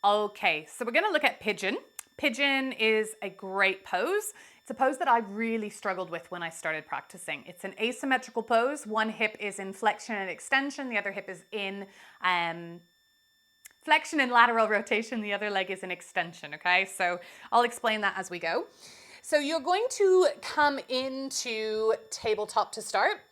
Okay, so we're gonna look at pigeon. Pigeon is a great pose. It's a pose that I really struggled with when I started practicing. It's an asymmetrical pose. One hip is in flexion and extension, the other hip is in flexion and lateral rotation, the other leg is in extension, okay? So I'll explain that as we go. So you're going to come into tabletop to start.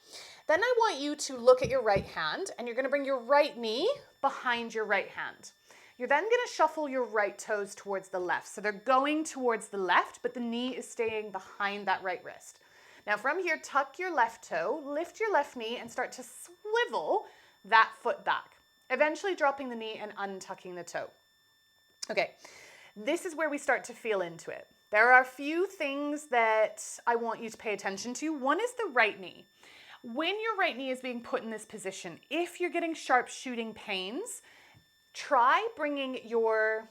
Then I want you to look at your right hand and you're gonna bring your right knee behind your right hand. You're then gonna shuffle your right toes towards the left. So they're going towards the left, but the knee is staying behind that right wrist. Now from here, tuck your left toe, lift your left knee and start to swivel that foot back, eventually dropping the knee and untucking the toe. Okay, this is where we start to feel into it. There are a few things that I want you to pay attention to. One is the right knee. When your right knee is being put in this position, if you're getting sharp shooting pains, try bringing your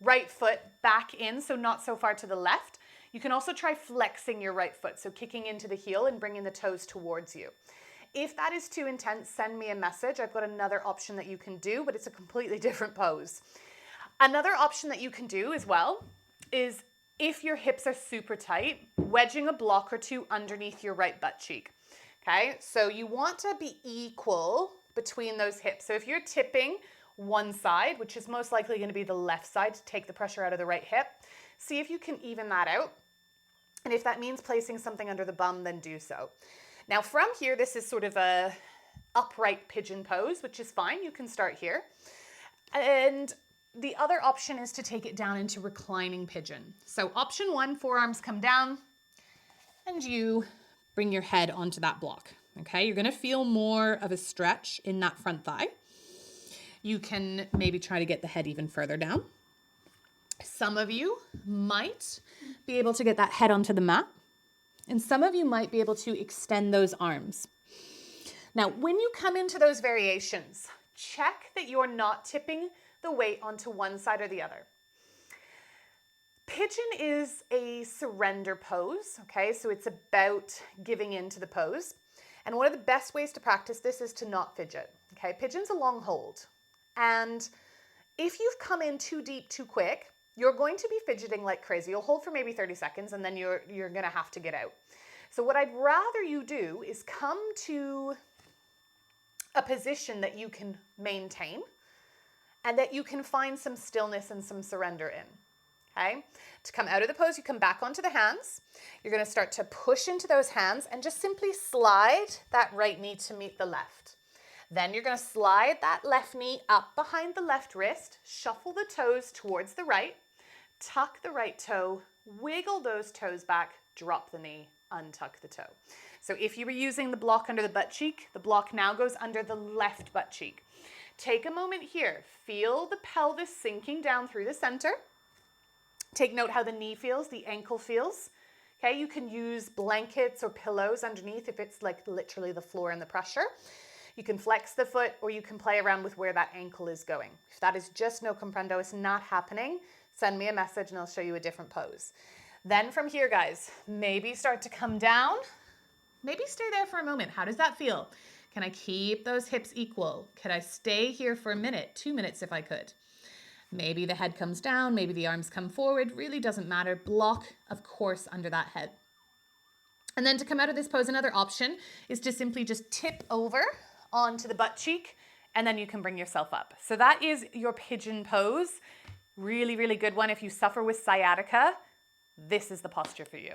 right foot back in, so not so far to the left. You can also try flexing your right foot, so kicking into the heel and bringing the toes towards you. If that is too intense, send me a message. I've got another option that you can do, but it's a completely different pose. Another option that you can do as well is, if your hips are super tight, wedging a block or two underneath your right butt cheek. Okay, so you want to be equal between those hips. So if you're tipping one side, which is most likely going to be the left side to take the pressure out of the right hip, see if you can even that out. And if that means placing something under the bum, then do so. Now from here, this is sort of a upright pigeon pose, which is fine. You can start here. And the other option is to take it down into reclining pigeon. So option one, forearms come down and you bring your head onto that block. Okay, you're going to feel more of a stretch in that front thigh. You can maybe try to get the head even further down. Some of you might be able to get that head onto the mat, and some of you might be able to extend those arms. Now, when you come into those variations, check that you're not tipping the weight onto one side or the other. Pigeon is a surrender pose, okay? So it's about giving into the pose. And one of the best ways to practice this is to not fidget, okay? Pigeon's a long hold. And if you've come in too deep too quick, you're going to be fidgeting like crazy. You'll hold for maybe 30 seconds and then you're gonna have to get out. So what I'd rather you do is come to a position that you can maintain and that you can find some stillness and some surrender in. Okay, to come out of the pose, you come back onto the hands. You're going to start to push into those hands and just simply slide that right knee to meet the left. Then you're going to slide that left knee up behind the left wrist, shuffle the toes towards the right, tuck the right toe, wiggle those toes back, drop the knee, untuck the toe. So if you were using the block under the butt cheek, the block now goes under the left butt cheek. Take a moment here. Feel the pelvis sinking down through the center. Take note how the knee feels, the ankle feels. Okay, you can use blankets or pillows underneath if it's like literally the floor and the pressure. You can flex the foot or you can play around with where that ankle is going. If that is just no comprendo, it's not happening, send me a message and I'll show you a different pose. Then from here, guys, maybe start to come down. Maybe stay there for a moment. How does that feel? Can I keep those hips equal? Could I stay here for a minute, 2 minutes if I could? Maybe the head comes down, maybe the arms come forward, really doesn't matter. Block, of course, under that head. And then to come out of this pose, another option is to simply just tip over onto the butt cheek, and then you can bring yourself up. So that is your pigeon pose. Really, really good one. If you suffer with sciatica, this is the posture for you.